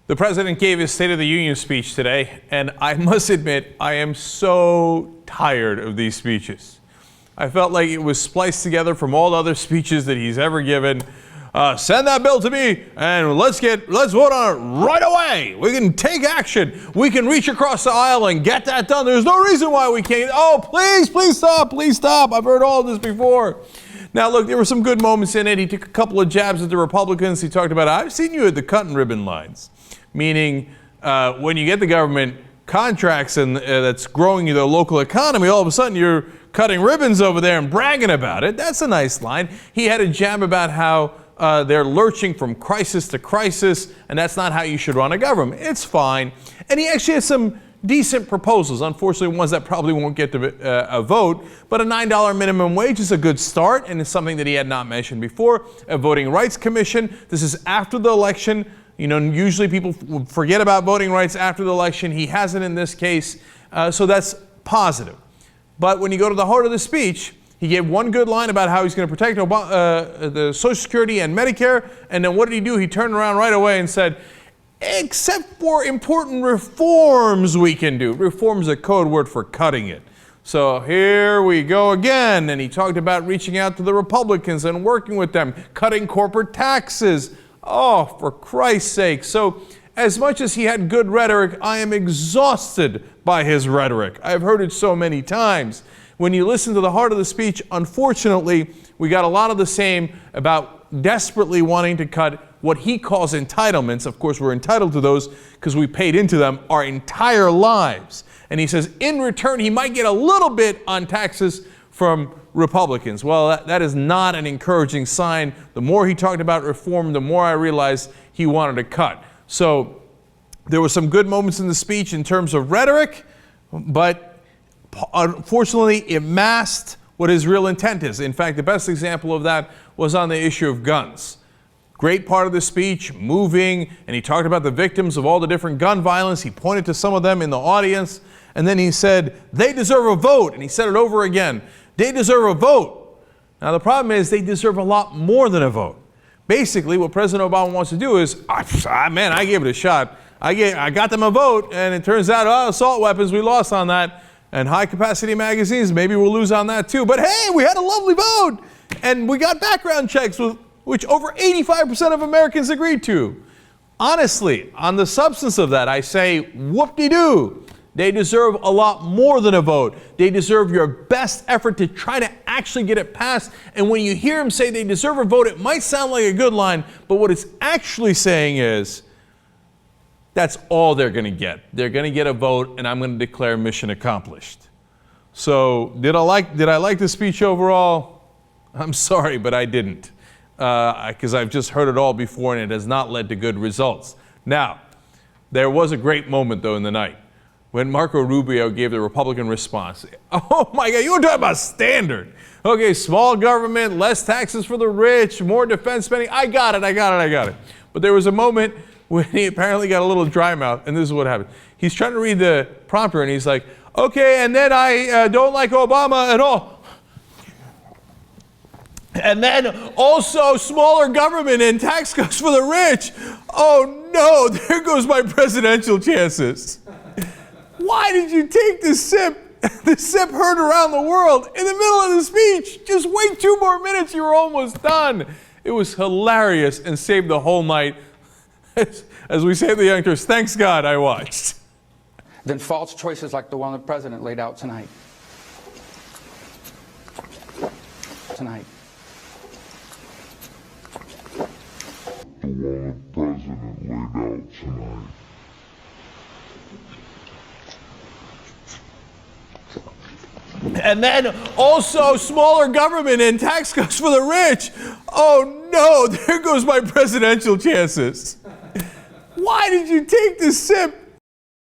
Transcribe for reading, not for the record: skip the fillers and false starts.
The president gave his State of the Union speech today, and I must admit, I am so tired of these speeches. I felt like it was spliced together from all the other speeches that he's ever given. Send that bill to me, and let's vote on it right away. We can take action. We can reach across the aisle and get that done. There's no reason why we can't. Oh, please stop. I've heard all this before. Now, look, there were some good moments in it. He took a couple of jabs at the Republicans. He talked about, I've seen you at the cut and ribbon lines, meaning when you get the government contracts and that's growing the local economy, all of a sudden you're cutting ribbons over there and bragging about it. That's a nice line. He had a jab about how they're lurching from crisis to crisis, and that's not how you should run a government. It's fine. And he actually had some decent proposals, unfortunately ones that probably won't get a vote, but a $9 minimum wage is a good start, and it's something that he had not mentioned before. A voting rights commission. This is after the election. You know, usually people forget about voting rights after the election. He hasn't in this case, so that's positive. But when you go to the heart of the speech, he gave one good line about how he's going to protect the Social Security and Medicare, and then what did he do? He turned around right away and said, except for important reforms we can do. Reform is a code word for cutting it. So here we go again, and he talked about reaching out to the Republicans and working with them, cutting corporate taxes. Oh, for Christ's sake. So as much as he had good rhetoric, I am exhausted by his rhetoric. I've heard it so many times. When you listen to the heart of the speech, unfortunately, we got a lot of the same about desperately wanting to cut what he calls entitlements. Of course, we're entitled to those because we paid into them our entire lives. And he says in return, he might get a little bit on taxes from Republicans. Well, that is not an encouraging sign. The more he talked about reform, the more I realized he wanted to cut. So there were some good moments in the speech in terms of rhetoric, but unfortunately it masked what his real intent is. In fact, the best example of that was on the issue of guns. Great part of the speech, moving, and he talked about the victims of all the different gun violence. He pointed to some of them in the audience, and then he said, they deserve a vote, and he said it over again. They deserve a vote. Now the problem is they deserve a lot more than a vote. Basically, what President Obama wants to do is, man, I gave it a shot. I got them a vote, and it turns out, assault weapons, we lost on that. And high-capacity magazines, maybe we'll lose on that too. But hey, we had a lovely vote, and we got background checks, which over 85% of Americans agreed to. Honestly, on the substance of that, I say, whoop-de-doo. They deserve a lot more than a vote. They deserve your best effort to try to actually get it passed. And when you hear him say they deserve a vote, it might sound like a good line, but what it's actually saying is, that's all they're going to get. They're going to get a vote, and I'm going to declare mission accomplished. So did I like the speech overall? I'm sorry, but I didn't, because I've just heard it all before, and it has not led to good results. Now, there was a great moment, though, in the night when Marco Rubio gave the Republican response. Oh, my God, you were talking about standard. Okay, small government, less taxes for the rich, more defense spending. I got it. But there was a moment when he apparently got a little dry mouth, and this is what happened. He's trying to read the prompter, and he's like, okay, and then I don't like Obama at all. And then also smaller government and tax cuts for the rich. Oh no, there goes my presidential chances. Why did you take the sip? The sip heard around the world in the middle of the speech. Just wait 2 more minutes, you're almost done. It was hilarious and saved the whole night. As we say to the young Turks, thanks God I watched. Than false choices like the one the president laid out tonight. The one the president laid out tonight. And then also smaller government and tax cuts for the rich. Oh no, there goes my presidential chances. Why did you take the sip?